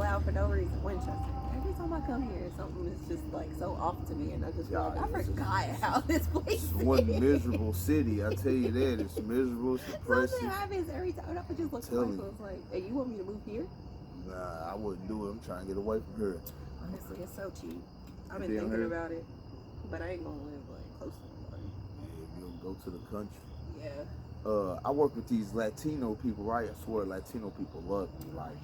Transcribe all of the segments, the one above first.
loud for no reason. Winchester. Every time I come here, something is just like so off to me, and I just feel like I forgot how this place is. It's one miserable city. I tell you that. It's miserable. It's depressing. Something happens every time. I just look at my phone. It's like, hey, you want me to move here? Nah, I wouldn't do it. I'm trying to get away from here. Honestly, it's so cheap. I've been thinking about it, but I ain't gonna live like close to nobody. Yeah, you'll go to the country. Yeah. I work with these Latino people, right? I swear, Latino people love me. Like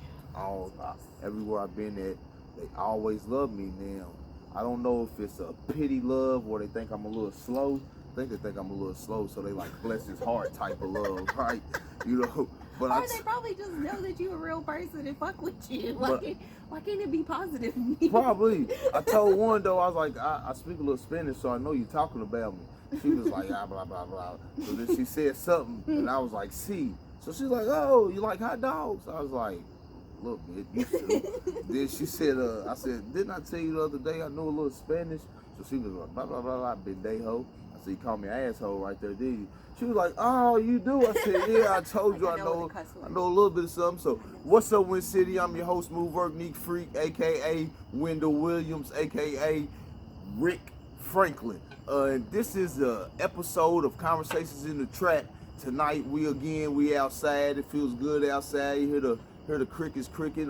everywhere I've been at, they always love me. Now, I don't know if it's a pity love or they think I'm a little slow. I think they think I'm a little slow, so they like bless his heart type of love, right? You know. But or they probably just know that you a real person and fuck with you. Like, why can't it be positive? Probably. I told one though, I was like, I speak a little Spanish, so I know you're talking about me. She was like, blah, blah, blah. So then she said something, and I was like, see. So she's like, oh, you like hot dogs? I was like, a little bit, used to. Then she said, I said, didn't I tell you the other day I knew a little Spanish? So she was like, blah, blah, blah, blah, bendejo. I said, you called me an asshole right there, did you? She was like, oh, you do? I said, yeah, I told you I know a little bit of something. So what's up, Win City? I'm your host, Move Work Neek Freak, a.k.a. Wendell Williams, a.k.a. Rick Franklin. And this is an episode of Conversations in the Trap. Tonight we outside. It feels good outside. You hear the crickets cricket.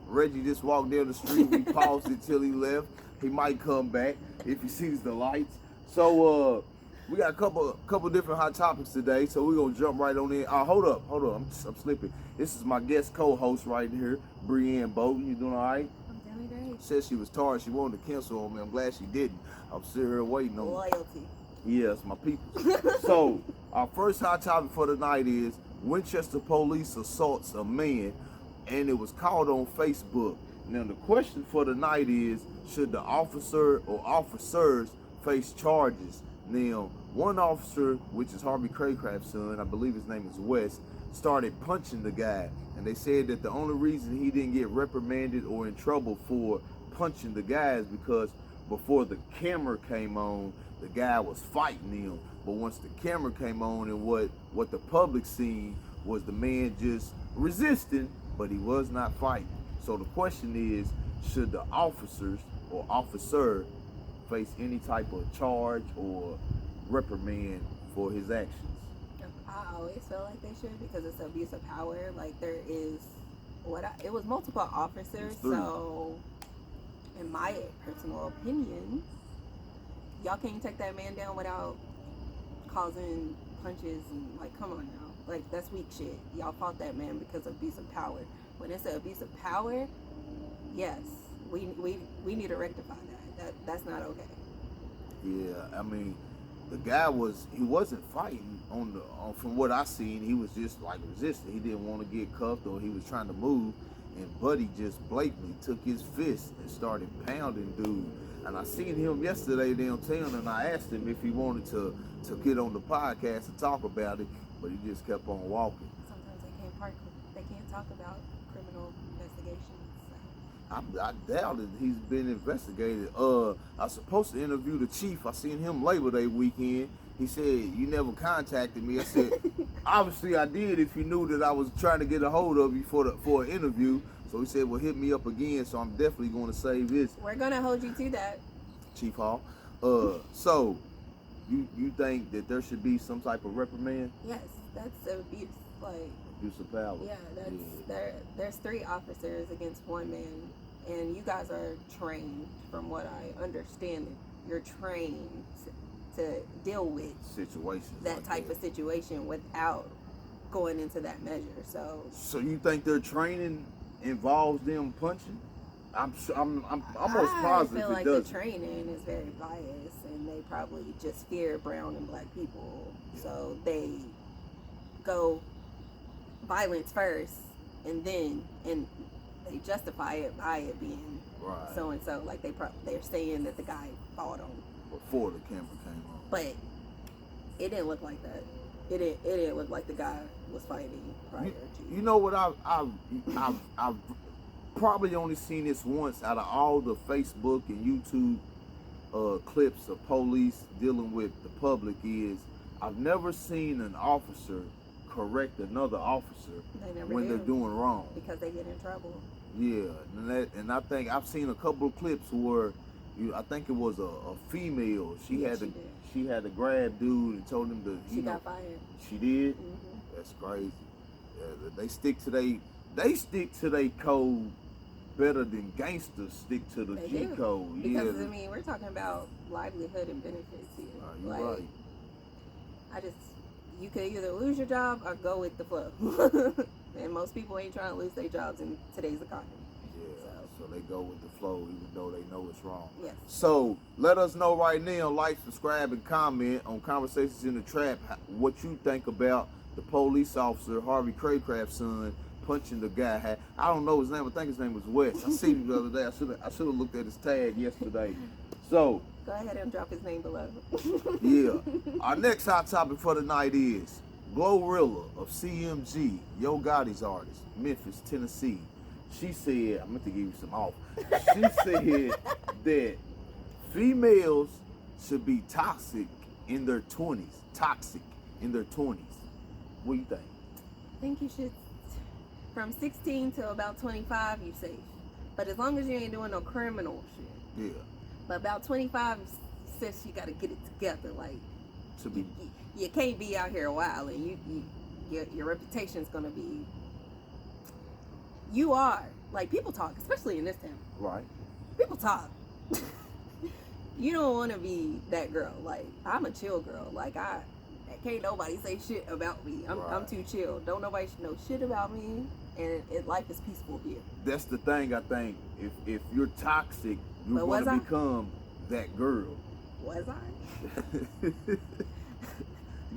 Reggie just walked down the street. We paused it till he left. He might come back if he sees the lights. So we got a couple different hot topics today. So we're gonna jump right on in. Hold up. I'm slipping. This is my guest co-host right here, Brianne Bolton. You doing all right? I'm doing great. Said she was tired. She wanted to cancel on me. I'm glad she didn't. I'm sitting here waiting on loyalty. Yes, my people. So, our first hot topic for tonight is Winchester police assaults a man, and it was caught on Facebook. Now, the question for tonight is, should the officer or officers face charges? Now, one officer, which is Harvey Craycraft's son, I believe his name is Wes, started punching the guy. And they said that the only reason he didn't get reprimanded or in trouble for punching the guy is because before the camera came on, the guy was fighting him. But once the camera came on, and what the public seen was the man just resisting, but he was not fighting. So the question is, should the officers or officer face any type of charge or reprimand for his actions? I always feel like they should, because it's abuse of power. Like, there is it was multiple officers, so in my personal opinion, y'all can't take that man down without causing punches and, like, come on now. Like, that's weak shit. Y'all fought that man because of abuse of power. When it's an abuse of power, yes, we need to rectify that. That's not okay. Yeah, I mean, the guy wasn't fighting from what I seen. He was just like resisting. He didn't want to get cuffed, or he was trying to move, and Buddy just blatantly took his fist and started pounding dude. And I seen him yesterday downtown, and I asked him if he wanted to get on the podcast and talk about it, but he just kept on walking. Sometimes they can't talk about criminal investigations. I doubt it. He's been investigated. I was supposed to interview the chief. I seen him Labor Day weekend. He said, you never contacted me. I said, obviously I did if you knew that I was trying to get a hold of you for an interview. So he said, well, hit me up again. So I'm definitely going to save this. We're going to hold you to that. Chief Hall. So you think that there should be some type of reprimand? Yes, that's abuse. Like, abuse of power. Yeah, there's 3 officers against 1 man. And you guys are trained, from what I understand. You're trained to deal with situations that like type of situation without going into that measure. So you think their training involves them punching? I'm almost positive I feel like it doesn't. the training is very biased, and they probably just fear brown and black people. Yeah. So they go violence first, and they justify it by it being so and so. Like they're saying that the guy fought on before the camera came on. But it didn't look like that. It didn't look like the guy was fighting prior to. You know what? I've probably only seen this once out of all the Facebook and YouTube clips of police dealing with the public. Is I've never seen an officer correct another officer They never when do. they're doing wrong. Because they get in trouble. Yeah, and I think I've seen a couple of clips where I think it was a female. She had to grab dude and told him to. She got fired. She did. Mm-hmm. That's crazy. Yeah, they stick to their code better than gangsters stick to the G code. Because I mean, we're talking about livelihood and benefits here. You're like, right. You could either lose your job or go with the flow. And most people ain't trying to lose their jobs in today's economy. Yeah, so they go with the flow even though they know it's wrong. Yes. So let us know right now, like, subscribe, and comment on Conversations in the Trap what you think about the police officer, Harvey Craycraft's son, punching the guy. I don't know his name. I think his name was Wes. I seen him the other day. I should have looked at his tag yesterday. So go ahead and drop his name below. Yeah. Our next hot topic for the night is Glorilla of CMG, Yo Gotti's artist, Memphis, Tennessee. She said, I meant to give you some off. She said that females should be toxic in their 20s. Toxic in their 20s. What do you think? I think you should, from 16 to about 25, you safe. But as long as you ain't doing no criminal shit. Yeah. But about 25, sis, you gotta get it together. Like, to be, you can't be out here a while, and your reputation's gonna be. You are like, people talk, especially in this town. Right. People talk. You don't want to be that girl. Like, I'm a chill girl. Like, can't nobody say shit about me. I'm too chill. Don't nobody know shit about me, and life is peaceful here. That's the thing. I think if you're toxic, you're going to become that girl. Was I?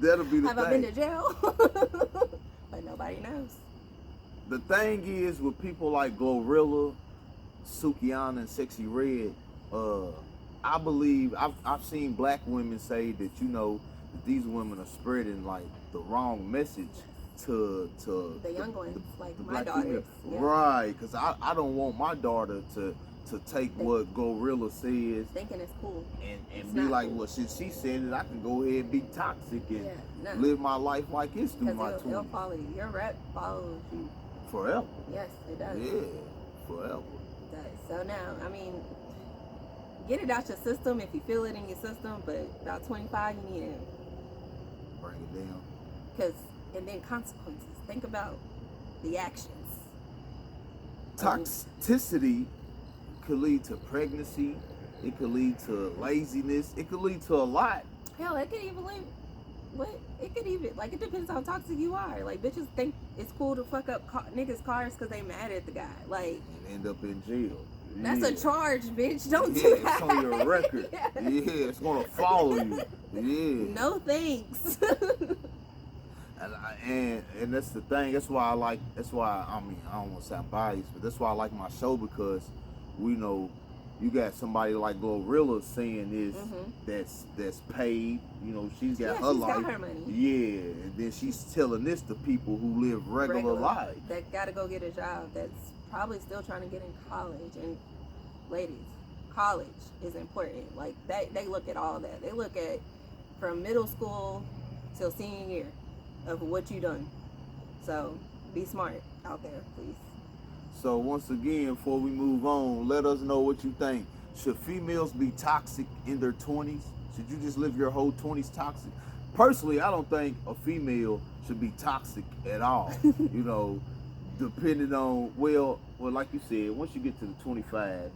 That'll be the thing. Have I been to jail? But nobody knows. The thing is, with people like Glorilla, Sukiana, and Sexy Red, I believe I've seen black women say that, you know, that these women are spreading like the wrong message to the young ones, like my black daughters. Yeah. Right, because I don't want my daughter to take what Glorilla says, thinking it's cool, and be like, cool. Well, since she said it, I can go ahead and be toxic and live my life like it's through my 20s. It'll follow you. Your rep follows you forever. Yes, it does. Yeah, forever. It does. So now, I mean, get it out your system if you feel it in your system, but about 25, you need to bring it down. And then consequences. Think about the actions. Toxicity could lead to pregnancy. It could lead to laziness. It could lead to a lot. Hell, it could even lead. It depends how toxic you are. Like, bitches think it's cool to fuck up niggas' cars because they mad at the guy. Like, and end up in jail. That's a charge, bitch. Don't do that. It's on your record. Yeah, it's gonna follow you. Yeah. No thanks. And that's the thing. That's why I mean, I don't want to sound biased, but that's why I like my show, because we know you got somebody like Glorilla saying this that's paid. You know, she's got her life. Got her money. Yeah, and then she's telling this to people who live regular lives. That gotta go get a job. That's probably still trying to get in college. And ladies, college is important. Like, they look at all that. They look at from middle school till senior year of what you done. So be smart out there, please. So once again, before we move on, let us know what you think. Should females be toxic in their 20s? Should you just live your whole 20s toxic? Personally, I don't think a female should be toxic at all. You know, depending on, well, like you said, once you get to the 25,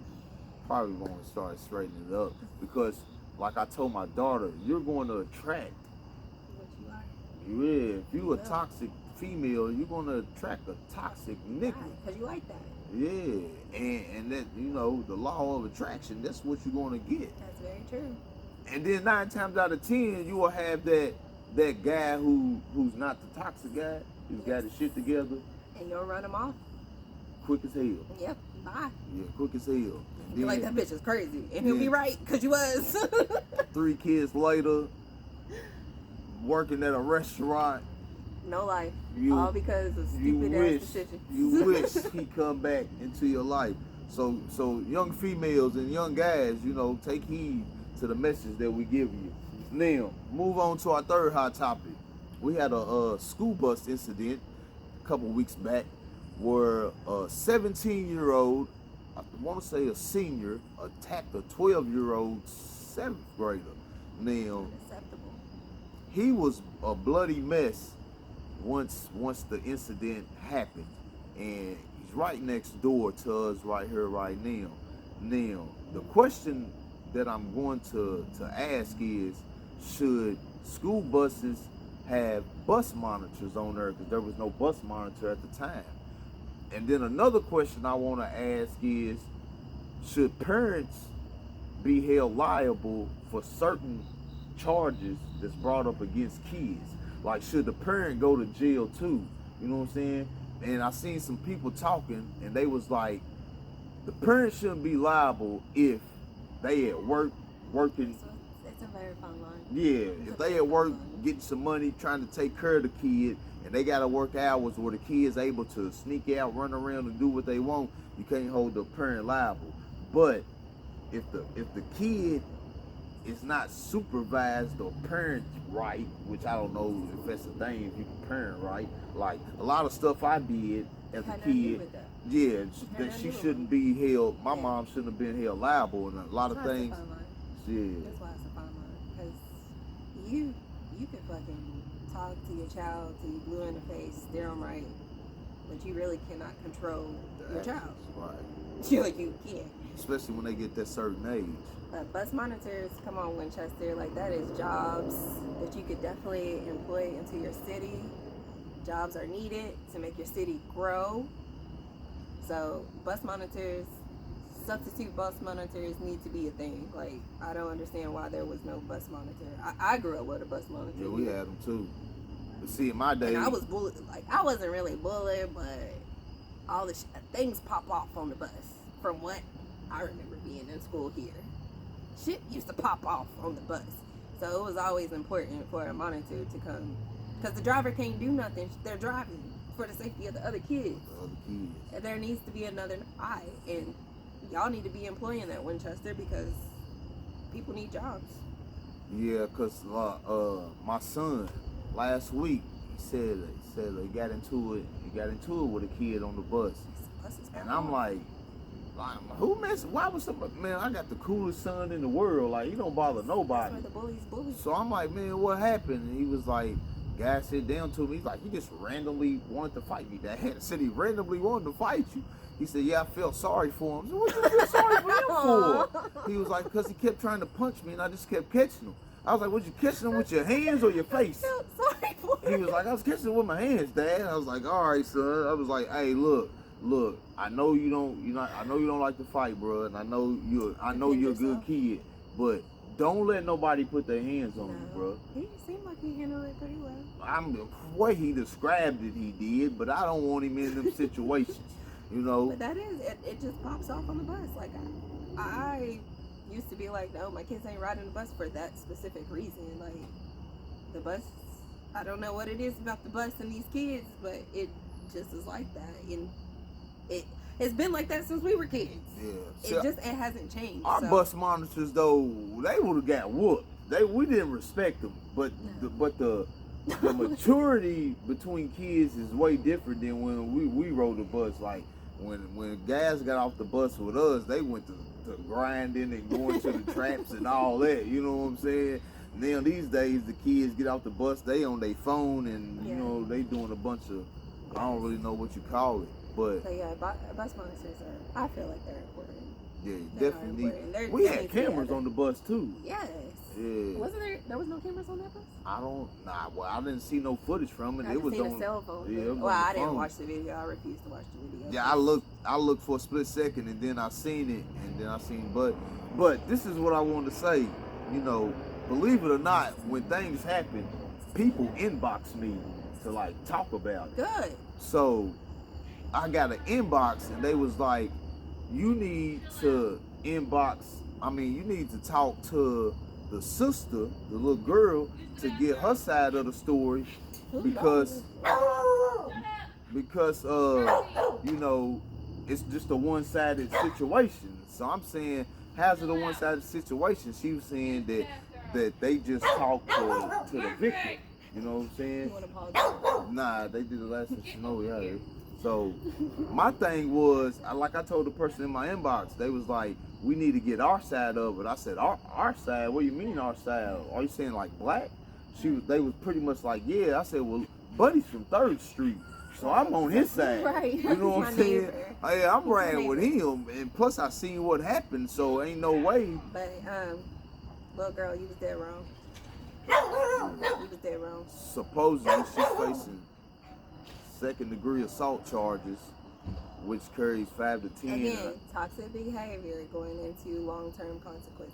probably want to start straightening it up, because like I told my daughter, you're going to attract what you are. Yeah, if you a toxic female, you're going to attract a toxic nigga. Because you like that. Yeah, and that, you know, the law of attraction, that's what you're going to get. That's very true. And then 9 times out of 10, you will have that guy who's not the toxic guy, who's got his shit together. And you'll run him off. Quick as hell. Yep, bye. Yeah, quick as hell. And you're like, that bitch is crazy. And he'll be right, because you was. 3 kids later, working at a restaurant. No life. All because of stupid ass decisions. You wish he come back into your life. So young females and young guys, you know, take heed to the message that we give you. Now, move on to our third hot topic. we had a school bus incident a couple weeks back where a 17-year-old, I want to say a senior, attacked a 12-year-old 7th grader. Now, Unacceptable. he was a bloody mess once the incident happened, and he's right next door to us right here right now. Now, the question that I'm going to ask is, should school buses have bus monitors on there? Because there was no bus monitor at the time. And then another question I want to ask is, should parents be held liable for certain charges that's brought up against kids? Like, should the parent go to jail too? You know what I'm saying? And I seen some people talking, and they was like, the parent shouldn't be liable if they at work working. So it's a very fun line. Yeah, if they at work getting some money, trying to take care of the kid, and they gotta work hours where the kid's able to sneak out, run around, and do what they want, you can't hold the parent liable. But if the kid is not supervised or parent right, which I don't know if that's a thing, if you can parent right. Like a lot of stuff I did as a kid, yeah, that she shouldn't be held. My mom shouldn't have been held liable, and a lot of things. Yeah. That's why it's a fine line, because you can fucking talk to your child till you blue in the face, steer them right, but you really cannot control your child. Right. You can't. Especially when they get that certain age. But bus monitors, come on, Winchester, like that is jobs that you could definitely employ into your city. Jobs are needed to make your city grow. So bus monitors, substitute bus monitors need to be a thing. Like, I don't understand why there was no bus monitor. I grew up with a bus monitor. Yeah, we had them too. But see, in my day, and I was bullied. Like, I wasn't really bullied, but all the things pop off on the bus. From what I remember being in school here, shit used to pop off on the bus. So it was always important for a monitor to come, because the driver can't do nothing. They're driving for the safety of the other kids. And there needs to be another eye, and y'all need to be employing that, Winchester, because people need jobs. Yeah, cause my son last week said he got into it with a kid on the bus, and I'm like, who mess? Why was somebody? Man, I got the coolest son in the world. Like, he don't bother nobody. That's why the bullies. So I'm like, man, what happened? And he was like, guy sit down to me. He's like, he just randomly wanted to fight me. Dad said he randomly wanted to fight you. He said, yeah, I felt sorry for him. What you feel sorry for him for? He was like, because he kept trying to punch me, and I just kept catching him. I was like, was you catching him with your hands or your face? I felt sorry for him. He was like, I was catching him with my hands, Dad. I was like, all right, son. I was like, hey, look, I know you don't like to fight, bro, and I know you're a good kid, but don't let nobody put their hands on you, bro. He seemed like he handled it pretty well. The way he described it, he did, but I don't want him in them situations, you know. But that is, it just pops off on the bus. Like, I used to be like, no, my kids ain't riding the bus for that specific reason. Like, the bus, I don't know what it is about the bus and these kids, but it just is like that. And it's been like that since we were kids. Yeah. It hasn't changed. Our bus monitors, though, they would have got whooped. We didn't respect them, but the maturity between kids is way different than when we rode the bus. Like, when guys got off the bus with us, they went to grinding and going to the traps and all that. You know what I'm saying? Now these days, the kids get off the bus, they on their phone, and you know, they doing a bunch of, I don't really know what you call it. But so yeah, bus monitors I feel like they're important. Yeah, definitely. We had cameras on the bus too. Yes. Yeah. Wasn't there was no cameras on that bus? Well, I didn't see no footage from it. I it was seen on a cell phone. Yeah, well, I didn't watch the video. I refused to watch the video. Yeah, I looked for a split second, and then I seen it, and then I seen but this is what I wanted to say. You know, believe it or not, when things happen, people inbox me to like talk about it. Good. So I got an inbox, and they was like, you need to talk to the sister, the little girl, to get her side of the story, because you know, it's just a one-sided situation. So I'm saying, how's it a one-sided situation? She was saying that they just talked to the victim. You know what I'm saying? You want to apologize? Nah, they did it last time Snowy out here. So my thing was, like I told the person in my inbox, they was like, we need to get our side of it. I said, our side? What do you mean our side? Are you saying like black? They was pretty much like, yeah. I said, well, Buddy's from 3rd Street, so I'm on his side. Right. You know what I'm saying? Neighbor. Hey, I'm riding with him, and plus I seen what happened, so ain't no way. But little girl, you was dead wrong. You was dead wrong. Supposedly she's facing 2nd-degree assault charges, which carries 5 to 10. Again, toxic behavior going into long-term consequences.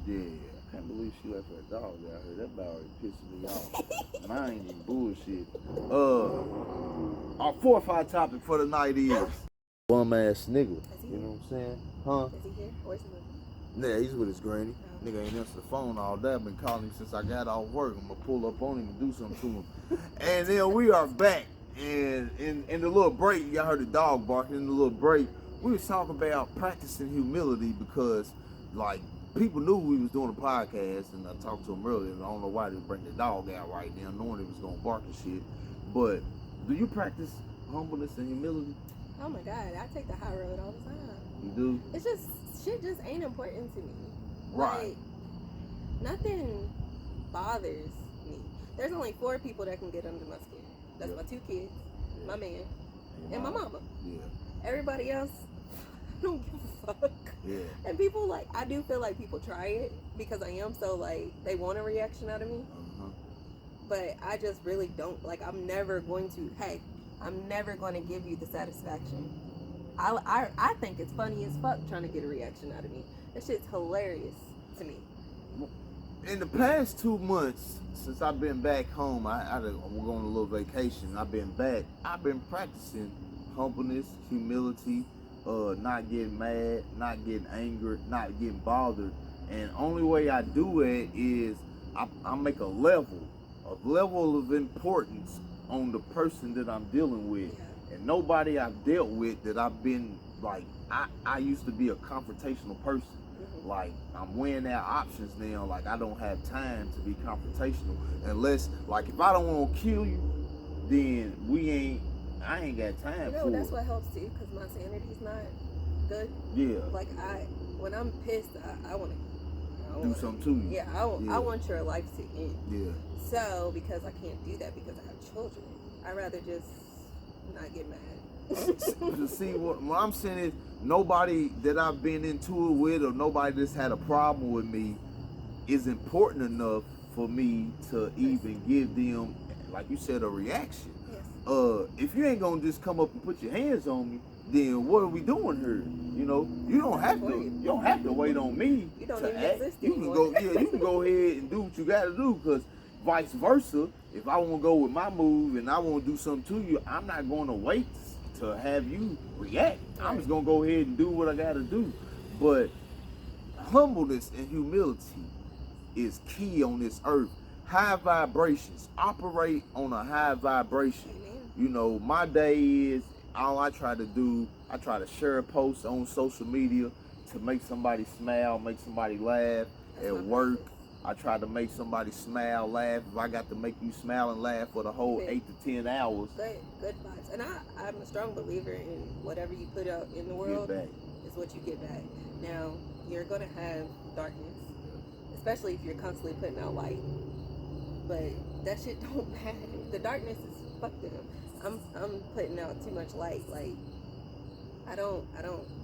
Yeah, I can't believe she left her dog out here. That about already pissing me off. Mine and bullshit. Our 4 or 5 topic for the night is bum ass nigga. You know what I'm saying? Huh? Is he here? Where's he? Yeah, he's with his granny. Nigga ain't answer the phone all day. I've been calling him since I got off work. I'm gonna pull up on him and do something to him. And then we are back. And in the little break, y'all heard the dog barking. In the little break, we was talking about practicing humility because, like, people knew we was doing a podcast, and I talked to them earlier, and I don't know why they bring the dog out right now, knowing it was gonna bark and shit. But do you practice humbleness and humility? Oh my God, I take the high road all the time. You do? It's just, shit just ain't important to me. Right. Like, nothing bothers me. There's only 4 people that can get under my skin. That's my 2 kids, my man, and my mama. Yeah. Everybody else, I don't give a fuck. Yeah. And people, like, I do feel like people try it because I am so, like, they want a reaction out of me. But I just really don't. Like, I'm never going to give you the satisfaction. I think it's funny as fuck trying to get a reaction out of me. That shit's hilarious to me. In the past 2 months, since I've been back home, I'm going on a little vacation. I've been back. I've been practicing humbleness, humility, not getting mad, not getting angry, not getting bothered. And only way I do it is I make a level of importance on the person that I'm dealing with. Yeah. And nobody I've dealt with that I've been like, I used to be a confrontational person. Mm-hmm. Like, I'm weighing out options now. Like, I don't have time to be confrontational unless, like, if I don't want to kill you, then I ain't got time for that's it. what helps too, because my sanity's not good. Yeah. Like, when I'm pissed, I want to do something to you. Yeah, I want your life to end. Yeah. So, because I can't do that because I have children, I'd rather just not get mad. See, what I'm saying is, nobody that I've been into it with or nobody that's had a problem with me is important enough for me to even give them, like you said, a reaction. Yes. If you ain't gonna just come up and put your hands on me, then what are we doing here? You know, you don't have to wait on me. You don't to even act. exist You anymore. you can go ahead and do what you gotta do, because vice versa, if I want to go with my move and I want to do something to you, I'm not going to wait to have you react. Right. I'm just going to go ahead and do what I got to do. But humbleness and humility is key on this earth. High vibrations. Operate on a high vibration. Amen. You know, my day is, all I try to do, I try to share a post on social media to make somebody smile, make somebody laugh. At work, I try to make somebody smile, laugh. If I got to make you smile and laugh for the whole 8 to 10 hours. Good vibes. And I'm a strong believer in whatever you put out in the world is what you get back. Now, you're going to have darkness, especially if you're constantly putting out light. But that shit don't matter. The darkness is fuck them. I'm putting out too much light. Like, I don't.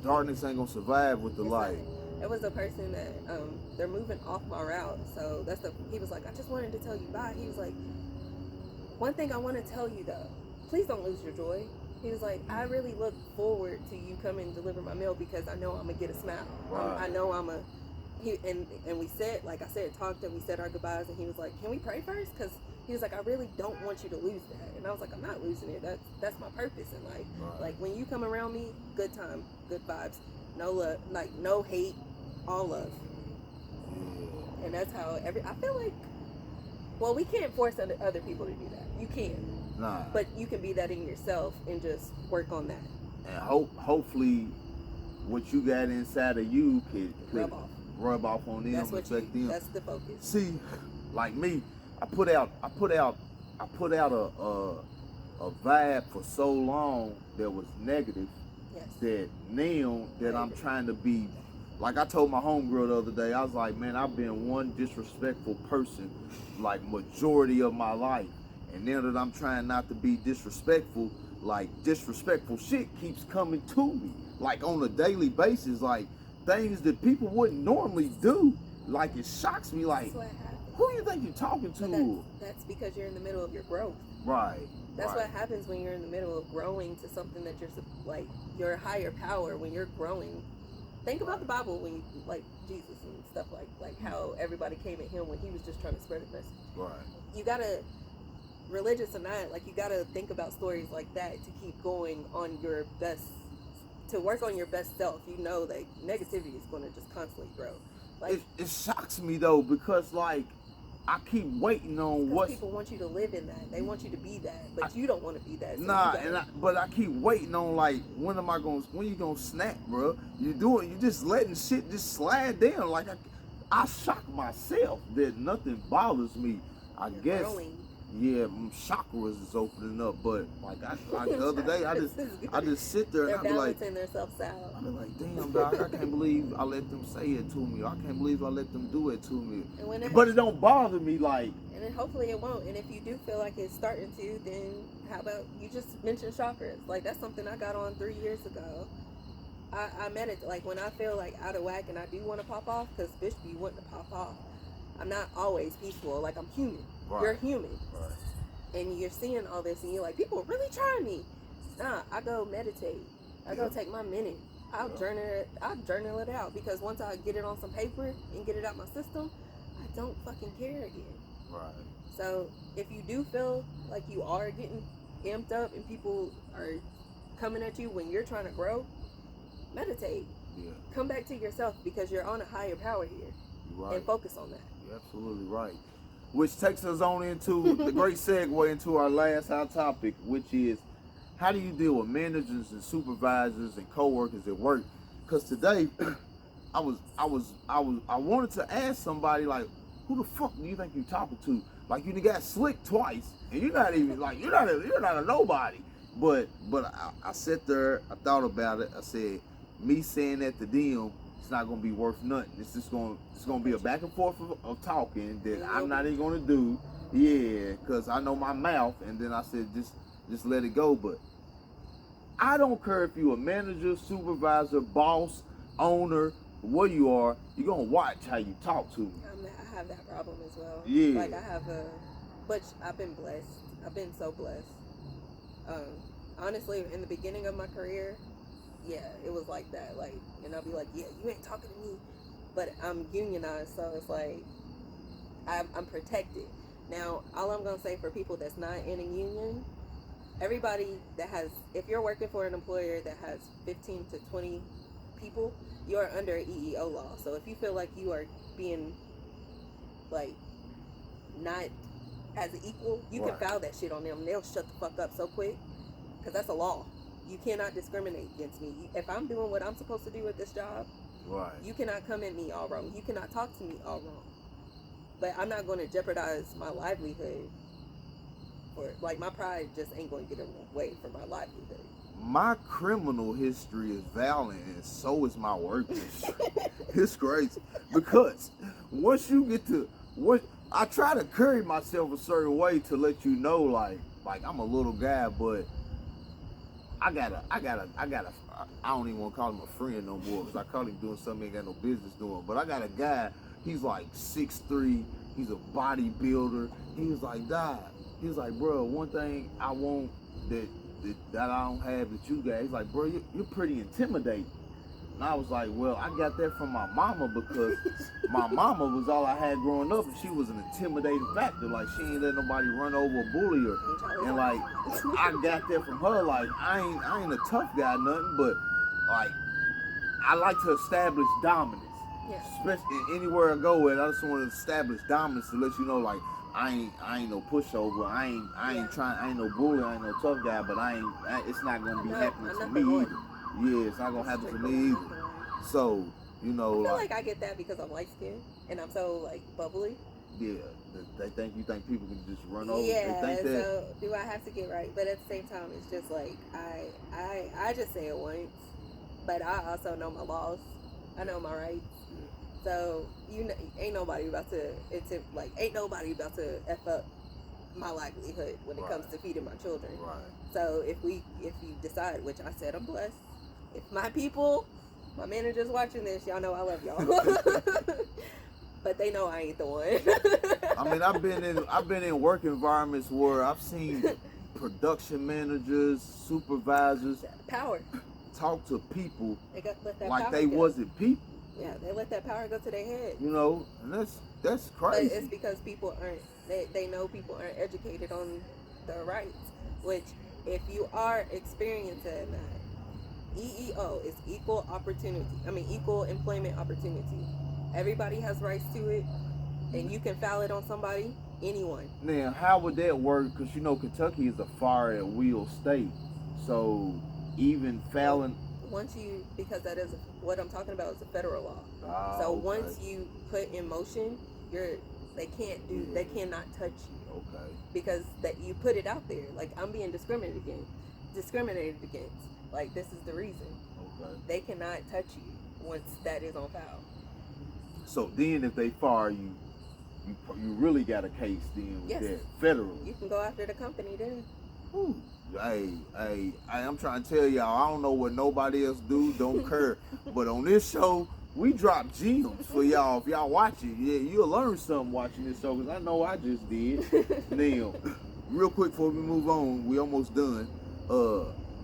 Darkness ain't gonna survive with the light. There was a person that they're moving off my route, so he was like, I just wanted to tell you bye. He was like, one thing I want to tell you though, please don't lose your joy. He was like, I really look forward to you coming and deliver my mail because I know I'm gonna get a smile. Right. I know I'm a. And we said, like I said, talked and we said our goodbyes, and he was like, can we pray first? Because he was like, I really don't want you to lose that. And I was like, I'm not losing it. That's my purpose in life. Right. Like, when you come around me, good time, good vibes, no love, like no hate, all love. Yeah. And that's how I feel like, well, we can't force other people to do that. You can. Nah. But you can be that in yourself and just work on that. And hopefully what you got inside of you could rub off on them, affect them. That's the focus. See, like me, I put out a vibe for so long that was negative. Yes. That now that I'm trying to be, like I told my homegirl the other day, I was like, man, I've been one disrespectful person like majority of my life. And now that I'm trying not to be disrespectful, like disrespectful shit keeps coming to me. Like on a daily basis, like things that people wouldn't normally do. Like it shocks me, like, who you think you're talking to? But that's because you're in the middle of your growth. Right. That's right. what happens when you're in the middle of growing to something that you're like your higher power. When you're growing, think about the Bible when you like Jesus and stuff like how everybody came at him when he was just trying to spread a message. Right. You gotta, religious or not, like you gotta think about stories like that to keep going on your best, to work on your best self. You know that negativity is going to just constantly grow. Like it shocks me though, because like I keep waiting on what people want you to live in that. They want you to be that, but you don't want to be that. So but I keep waiting on like when you gonna snap, bro? You just letting shit just slide down. Like I shock myself that nothing bothers me. I guess. Growing. Yeah, chakras is opening up, but like the other day, I just sit there and I be like, balancing themselves out. I be like, damn, dog, I can't believe I let them say it to me. I can't believe I let them do it to me. But it don't bother me, like. And then hopefully it won't. And if you do feel like it's starting to, then how about you just mention chakras? Like that's something I got on 3 years ago. I meditate, like when I feel like out of whack and I do want to pop off, because bitch be wanting to pop off. I'm not always peaceful. Like I'm human. Right. You're human. Right. And you're seeing all this and you're like, people are really trying me. Nah, I go meditate. I go take my minute. I'll journal it out, because once I get it on some paper and get it out my system, I don't fucking care again. Right. So if you do feel like you are getting amped up and people are coming at you when you're trying to grow, meditate. Yeah. Come back to yourself, because you're on a higher power here. Right. And focus on that. You're absolutely right. Which takes us on into the great segue into our last hot topic, which is how do you deal with managers and supervisors and coworkers at work? Because today, I wanted to ask somebody like, who the fuck do you think you're talking to? Like you done got slicked twice, and you're not even like you're not a nobody. But I sat there, I thought about it. I said, me saying that to them, it's not gonna be worth nothing. It's gonna be a back and forth of talking that I'm not even gonna do. Yeah, because I know my mouth. And then I said, just let it go. But I don't care if you're a manager, supervisor, boss, owner, what you are. You're gonna watch how you talk to me. I have that problem as well. Yeah. Like but I've been blessed. I've been so blessed. Honestly, in the beginning of my career, yeah, it was like that. Like, and I'll be like, yeah, you ain't talking to me, but I'm unionized, so it's like I'm protected. Now, all I'm gonna say for people that's not in a union, everybody that has, if you're working for an employer that has 15 to 20 people, you are under EEO law. So if you feel like you are being like not as an equal, you can file that shit on them. They'll shut the fuck up so quick, because that's a law. You cannot discriminate against me. If I'm doing what I'm supposed to do at this job, you cannot come at me all wrong. You cannot talk to me all wrong. But I'm not going to jeopardize my livelihood, or like my pride just ain't going to get away from my livelihood. My criminal history is valid, and so is my work history. It's crazy, because once you get to I try to carry myself a certain way to let you know, like I'm a little guy, but I don't even want to call him a friend no more, because I call him doing something he ain't got no business doing. But I got a guy, he's like 6'3", he's a bodybuilder. He was like, Dad, he was like, bro, one thing I want that I don't have that you got. He's like, bro, you're pretty intimidating. And I was like, well, I got that from my mama, because my mama was all I had growing up, and she was an intimidating factor. Like, she ain't let nobody run over or bully her. And like, I got that from her. Like, I ain't a tough guy, nothing, but like, I like to establish dominance. Yeah. Especially anywhere I go with, I just want to establish dominance to let you know, like, I ain't no pushover. I ain't no bully. I ain't no tough guy. But it's not gonna be happening to me either. Yeah, it's not gonna happen to me either. So, you know, I feel like I get that because I'm light skinned and I'm so like bubbly. Yeah. They think you think people can just run over. Yeah, They think that. so do I have to get right? But at the same time, it's just like I just say it once, but I also know my laws. I know my rights. So ain't nobody about to ain't nobody about to f up my livelihood when it comes to feeding my children. Right. So if you decide, which I said I'm blessed, if my people, my managers watching this, y'all know I love y'all. But they know I ain't the one. I mean, I've been in work environments where I've seen production managers, supervisors, power, talk to people let that like power they go. wasn't people. Yeah, they let that power go to their head. You know, and that's crazy. But it's because people aren't. They know people aren't educated on their rights. Which, if you are experiencing that, EEO is equal opportunity. I mean, equal employment opportunity. Everybody has rights to it, and you can file it on somebody, anyone. Now, how would that work? Because you know, Kentucky is a fire at will state, so even filing. Because that is what I'm talking about is a federal law. So Okay. once you put in motion, they cannot touch you. Okay. Because that you put it out there, like I'm being discriminated against. Like this is the reason. Okay. They cannot touch you once that is on file. So then, if they fire you, you really got a case then with Yes. that federally. You can go after the company then. Ooh. Hey, I'm trying to tell y'all, I don't know what nobody else do, don't care. But on this show, we drop gems for y'all. If y'all watch it, yeah, you'll learn something watching this show, because I know I just did. Now, real quick before we move on, we almost done.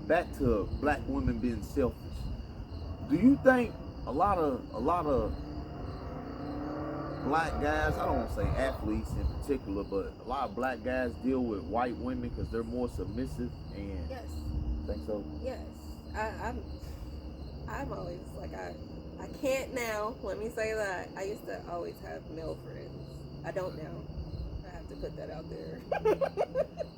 Back to black women being selfish. Do you think a lot of black guys, I don't want to say athletes in particular, but a lot of black guys deal with white women because they're more submissive? And Yes. Think so? Yes. I'm always like I can't now. Let me say that I used to always have male friends. I don't now. I have to put that out there.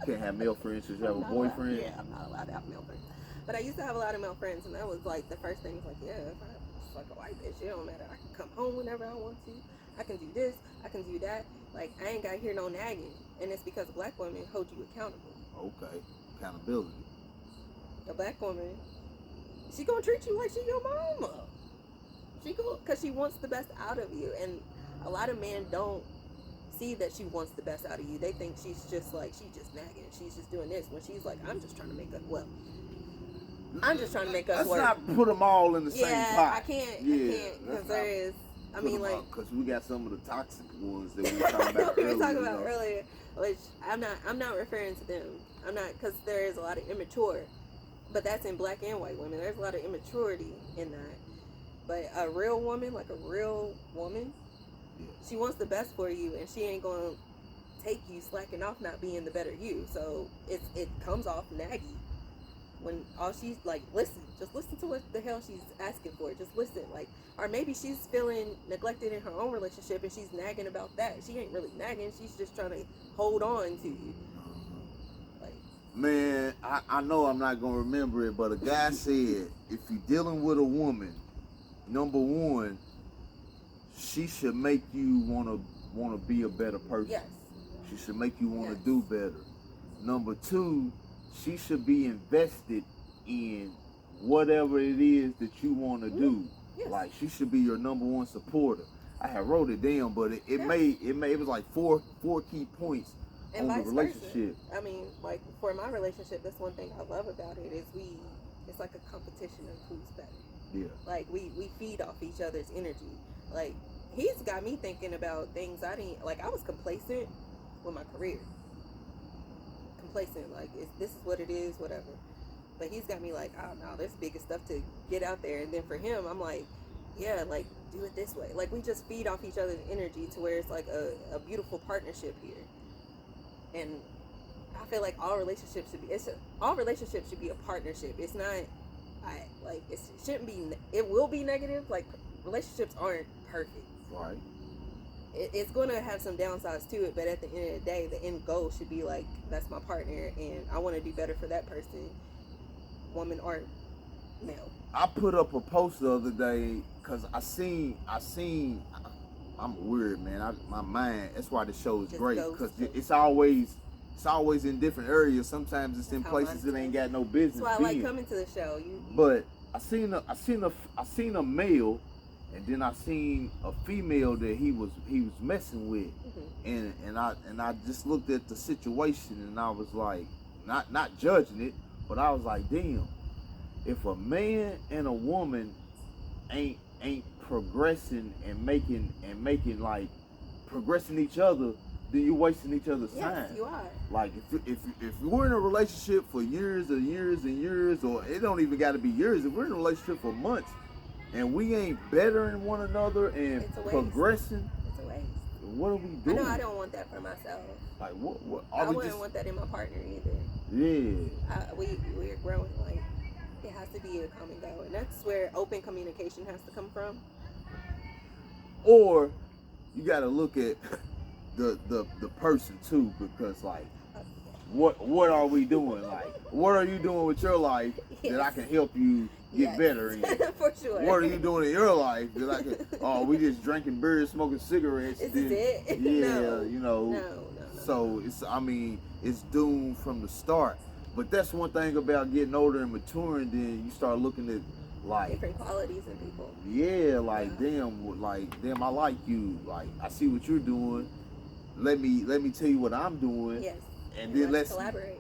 Can't have male friends because you have a boyfriend? Yeah, I'm not allowed to have male friends. But I used to have a lot of male friends, and that was like the first thing. Was like, yeah, if I fuck a white bitch, it don't matter. I can come home whenever I want to. I can do this. I can do that. Like I ain't got to hear no nagging, and it's because black women hold you accountable. Okay, accountability. A black woman, she gonna treat you like she your mama. Because she wants the best out of you, and a lot of men don't see that she wants the best out of you. They think she's just nagging. She's just doing this when she's like, I'm just trying to make us work. Let's not put them all in the same pot. I can't, because there is. I mean, like, because we got some of the toxic ones that we were talking about earlier. we were talking about earlier, which I'm not referring to them. I'm not, because there is a lot of immature, but that's in black and white women. There's a lot of immaturity in that. But a real woman, she wants the best for you, and she ain't gonna take you slacking off not being the better you. So it comes off naggy when all she's like, just listen to what the hell she's asking for. Just listen, like, or maybe she's feeling neglected in her own relationship and she's nagging about that. She ain't really nagging. She's just trying to hold on to you. Like, man, I know I'm not gonna remember it, but a guy said if you're dealing with a woman, number one, she should make you wanna be a better person. yes. She should make you wanna do better. Number two, she should be invested in whatever it is that you want to do. Yes. Like she should be your number one supporter. I had wrote it down, but it was like four key points And on the vice relationship. versa. I mean, like for my relationship, that's one thing I love about it is it's like a competition of who's better. Yeah. Like we feed off each other's energy. Like he's got me thinking about things I didn't like. I was complacent with my career. Complacent, like this is what it is, whatever. But he's got me like, oh no, there's bigger stuff to get out there. And then for him, I'm like, yeah, like do it this way. Like we just feed off each other's energy to where it's like a beautiful partnership here. And I feel like all relationships should be a partnership. It's not, it shouldn't be. It will be negative. Like relationships aren't perfect. Right. It's going to have some downsides to it, but at the end of the day, the end goal should be like, that's my partner, and I want to do better for that person, woman or male. I put up a post the other day because I seen I'm weird, man. My mind. That's why the show is Just great goes because to- it's always in different areas. Sometimes it's in That's how places mine that ain't is. got no business That's why I like being. coming to the show. But I seen a male, and then I seen a female that he was messing with, and I just looked at the situation and I was like, not judging it, but I was like, damn, if a man and a woman ain't progressing and making like progressing each other, then you're wasting each other's time. Yes, you are. Like if we're in a relationship for years and years and years, or it don't even got to be years. If we're in a relationship for months and we ain't bettering one another and It's a waste. progressing, It's a waste. what are we doing? I know I don't want that for myself. Like what? I wouldn't want that in my partner either. Yeah. We're growing. Like it has to be a come and go, and that's where open communication has to come from. Or you got to look at the person too, because like what are we doing? Like what are you doing with your life that I can help you get better in? For sure. What are you doing in your life that I can? Oh, we just drinking beer, smoking cigarettes. Is then, this it? Yeah, No. you know. No. So it's doomed from the start. But that's one thing about getting older and maturing. Then you start looking at like different qualities in people. Yeah, like damn, I like you. Like I see what you're doing. Let me tell you what I'm doing. Yes. And then let's collaborate.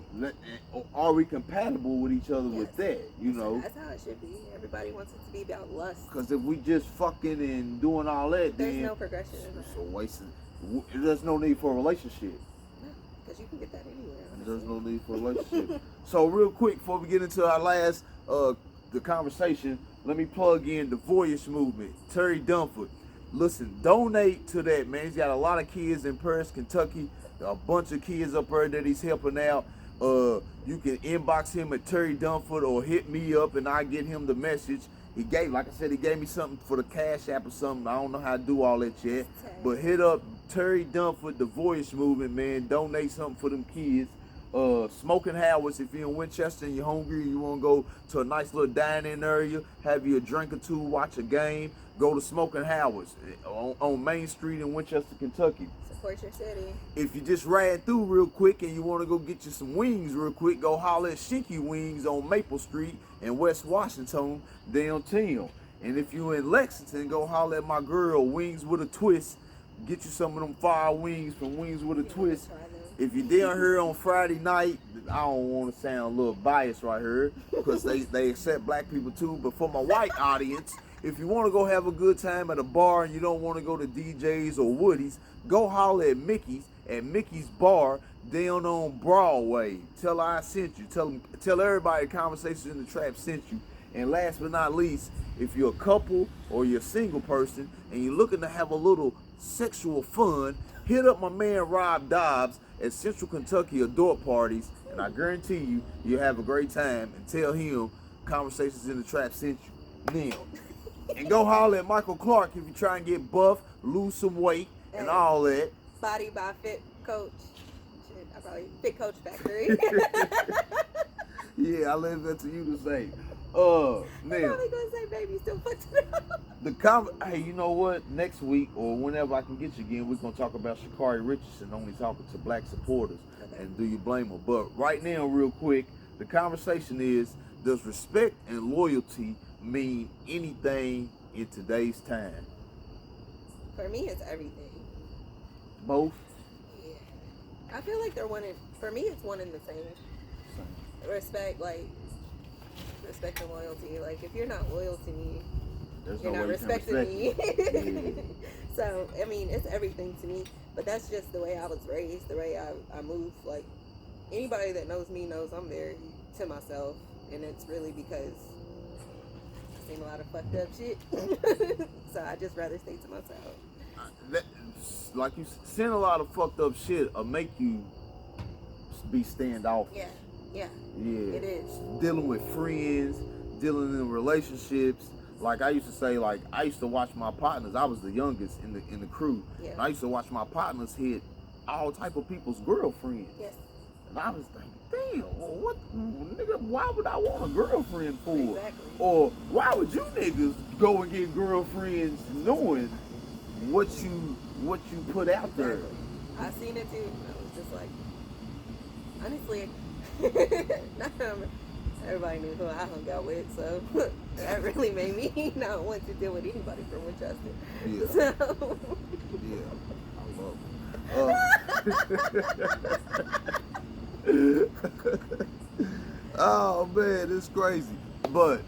Are we compatible with each other with that? You know. That's how it should be. Everybody wants it to be about lust. Because if we just fucking and doing all that, there's then no progression. It's a waste. There's no need for a relationship. No, because you can get that anywhere. There's no need for a relationship. So real quick, before we get into our last the conversation, let me plug in the Voyage Movement. Terry Dunford. Listen, donate to that, man. He's got a lot of kids in Paris, Kentucky. A bunch of kids up there that he's helping out. You can inbox him at Terry Dunford or hit me up and I get him the message. He gave me something for the Cash App or something. I don't know how to do all that yet. But hit up Terry Dunford, the Voyage Movement, man. Donate something for them kids. Smoking Hours, if you're in Winchester and you're hungry, you want to go to a nice little dining area, have you a drink or two, watch a game, go to Smoking Hours on Main Street in Winchester, Kentucky. Support your city. If you just ran through real quick and you want to go get you some wings real quick, go holler at Shinky Wings on Maple Street in West Washington downtown. And if you in Lexington, go holler at my girl Wings with a Twist. Get you some of them fire wings from Wings with a Twist. If you're down here on Friday night, I don't want to sound a little biased right here because they accept black people too. But for my white audience, if you want to go have a good time at a bar and you don't want to go to DJ's or Woody's, go holler at Mickey's Bar down on Broadway. Tell her I sent you. Tell everybody Conversations in the Trap sent you. And last but not least, if you're a couple or you're a single person and you're looking to have a little sexual fun, hit up my man Rob Dobbs at Central Kentucky Adult Parties, and I guarantee you'll have a great time. And tell him Conversations in the Trap sent you. Now, and go holler at Michael Clark if you try and get buff, lose some weight, and all that. Body by Fit Coach. Shit, I probably Fit Coach Factory. Yeah, I leave that to you to say. I'm probably gonna say baby still fucked it up. Hey, you know what? Next week or whenever I can get you again, we're gonna talk about Sha'Carri Richardson only talking to black supporters. Okay. And do you blame her? But right now, real quick, the conversation is: does respect and loyalty mean anything in today's time? For me, it's everything. Both? Yeah. I feel like they're one in, for me, it's one and the same. Respect and loyalty. Like, if you're not loyal to me, you're not respecting me. Yeah. So, I mean, it's everything to me. But that's just the way I was raised, the way I move. Like, anybody that knows me knows I'm very to myself. And it's really because I've seen a lot of fucked up shit. So I just rather stay to myself. Like you seen a lot of fucked up shit or make you be standoffish. Yeah, it is. Dealing with friends, dealing in relationships. Like I used to say, like I used to watch my partners. I was the youngest in the crew. Yeah. And I used to watch my partners hit all type of people's girlfriends. Yes. And I was thinking, damn, what, nigga? Why would I want a girlfriend for? Exactly. Or why would you niggas go and get girlfriends knowing what you put out there. Exactly. I seen it too. I was just like, honestly, everybody knew who I hung out with, so that really made me not want to deal with anybody from Winchester. Yeah. So. Yeah. I love it. Oh man, it's crazy. But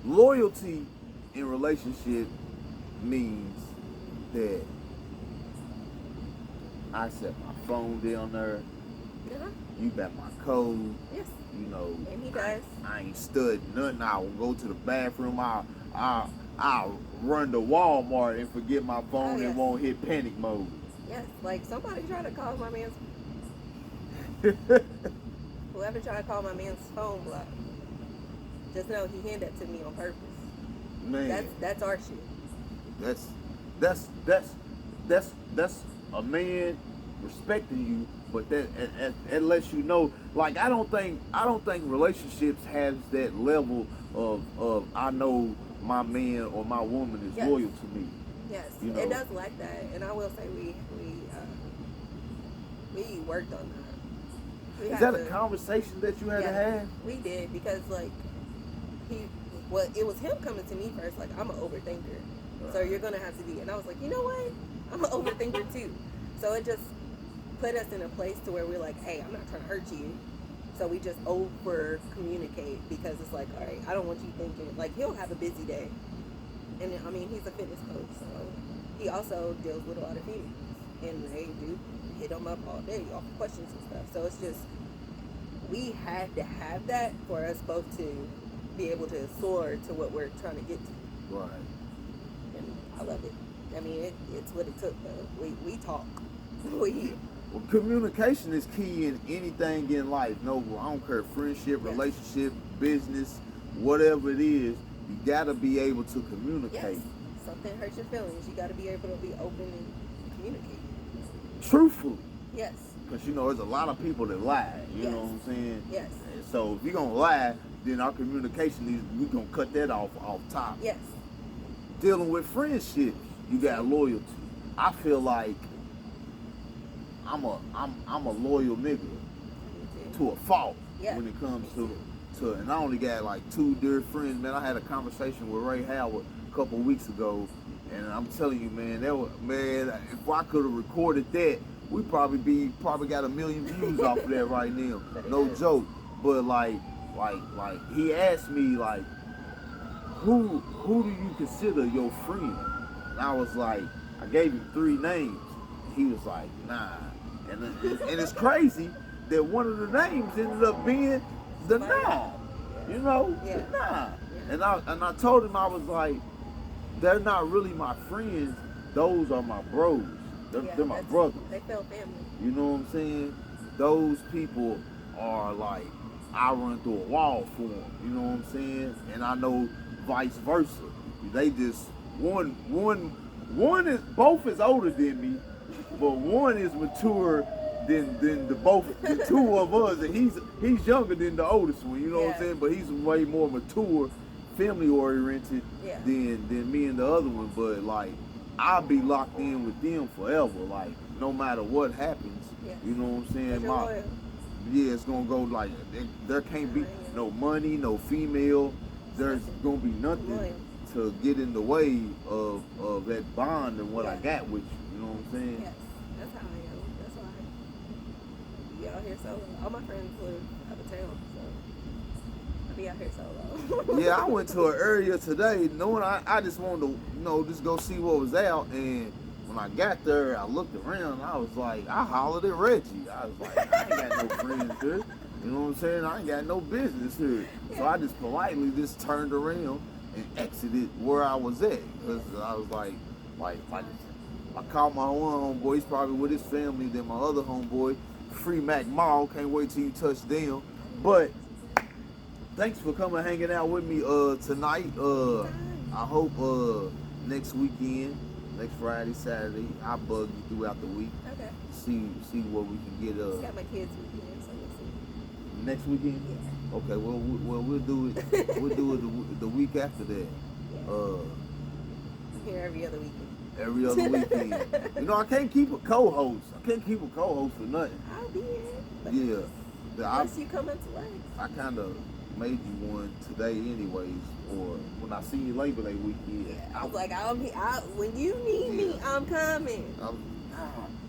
loyalty in relationship means that I set my phone down there. You got my code. Yes. You know. And he does. I ain't studying nothing. I'll go to the bathroom. I'll run to Walmart and forget my phone and won't hit panic mode. Yes, like somebody tried to call my man's. Whoever tried to call my man's phone block. Just know he handed that to me on purpose. Man, that's our shit. That's a man respecting you, but that it lets you know. Like I don't think relationships has that level of I know my man or my woman is loyal to me. Yes, you know? It does like that, and I will say we worked on that. Is that a conversation that you had to have? We did, because like it was him coming to me first. Like, I'm an overthinker, so you're gonna have to be. And I was like, you know what? I'm an overthinker too. So it just put us in a place to where we're like, hey, I'm not trying to hurt you. So we just over communicate, because it's like, all right, I don't want you thinking. Like, he'll have a busy day, and I mean, he's a fitness coach, so he also deals with a lot of females, and they do hit him up all day off questions and stuff. So it's just, we had to have that for us both to be able to soar to what we're trying to get to. Right. And I love it. I mean, it's what it took, though. We talk. Well, communication is key in anything in life. No, I don't care, friendship, relationship, business, whatever it is, you gotta be able to communicate. Yes. Something hurts your feelings, you gotta be able to be open and communicate. Truthfully. Yes. Because, you know, there's a lot of people that lie. You know what I'm saying? Yes. And so if you're going to lie, then our communication we're going to cut that off top. Yes. Dealing with friendships, you got loyalty. I feel like I'm a loyal nigga to a fault when it comes to, and I only got like 2 dear friends, man. I had a conversation with Ray Howard a couple weeks ago, and I'm telling you, man, if I could have recorded that, we probably got 1 million views off of that right now. No joke. But like he asked me, like, who do you consider your friend? And I was like, I gave him 3 names. He was like, nah. And it's crazy that one of the names ended up being the Nah. You know, the Nah. And I told him, I was like, they're not really my friends. Those are my bros. They're my brothers. They feel family. You know what I'm saying? Those people are like, I run through a wall for them. You know what I'm saying? And I know vice versa. They just both is older than me, but one is mature than the 2 of us, and he's younger than the oldest one. You know what I'm saying? But he's way more mature, family oriented than me and the other one. But like, I'll be locked in with them forever, like, no matter what happens. You know what I'm saying? It's gonna go like, there can't be no money, no female. There's gonna be nothing to get in the way of that bond and what I got with you. You know what I'm saying? Yes, that's how I am. That's why I be out here solo. All my friends live out of town, so I be out here solo. Yeah, I went to an area today knowing I just wanted to, just go see what was out. And when I got there, I looked around and I was like, I hollered at Reggie. I was like, I ain't got no friends here. You know what I'm saying? I ain't got no business here. So I just politely just turned around and exited where I was at. Because I was like, I called my one homeboy, he's probably with his family. Then my other homeboy, Free Mac Mall, can't wait till you touch down. But thanks for coming hanging out with me tonight. I hope next weekend, next Friday, Saturday, I'll bug you throughout the week. Okay. See what we can get. Just got my kids weekend, so we'll see. Next weekend? Yeah. Okay, well we'll do it. We'll do it the week after that. Yeah. I'm here every other weekend. Every other weekend. You know, I can't keep a co-host. I can't keep a co-host for nothing. I'll be here. Yeah. Unless you come into work. I kind of made you one today anyways, or when I see you Labor Day weekend. Yeah, I was like, when you need me, I'm coming.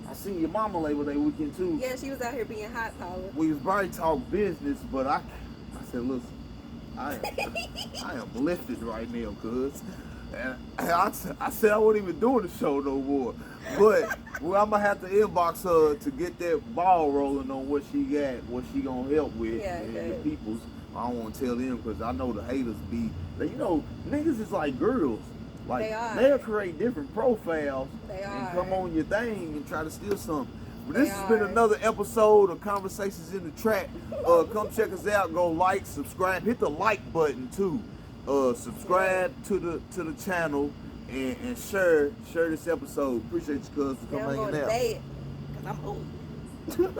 I seen your mama Labor Day weekend too. Yeah, she was out here being hot power. We was probably talk business, but I said, listen, I am lifted right now, cuz. And I said I wasn't even doing the show no more. But well, I'm gonna have to inbox her to get that ball rolling on what she got, what she gonna help with, and the peoples. I don't want to tell them because I know the haters be. You know, niggas is like girls. Like they'll create different profiles and come on your thing and try to steal something. But this has been another episode of Conversations in the Trap. Come check us out. Go like, subscribe, hit the like button too. Subscribe to the channel and share this episode. Appreciate you, cuz, for coming hanging out. Because I'm old.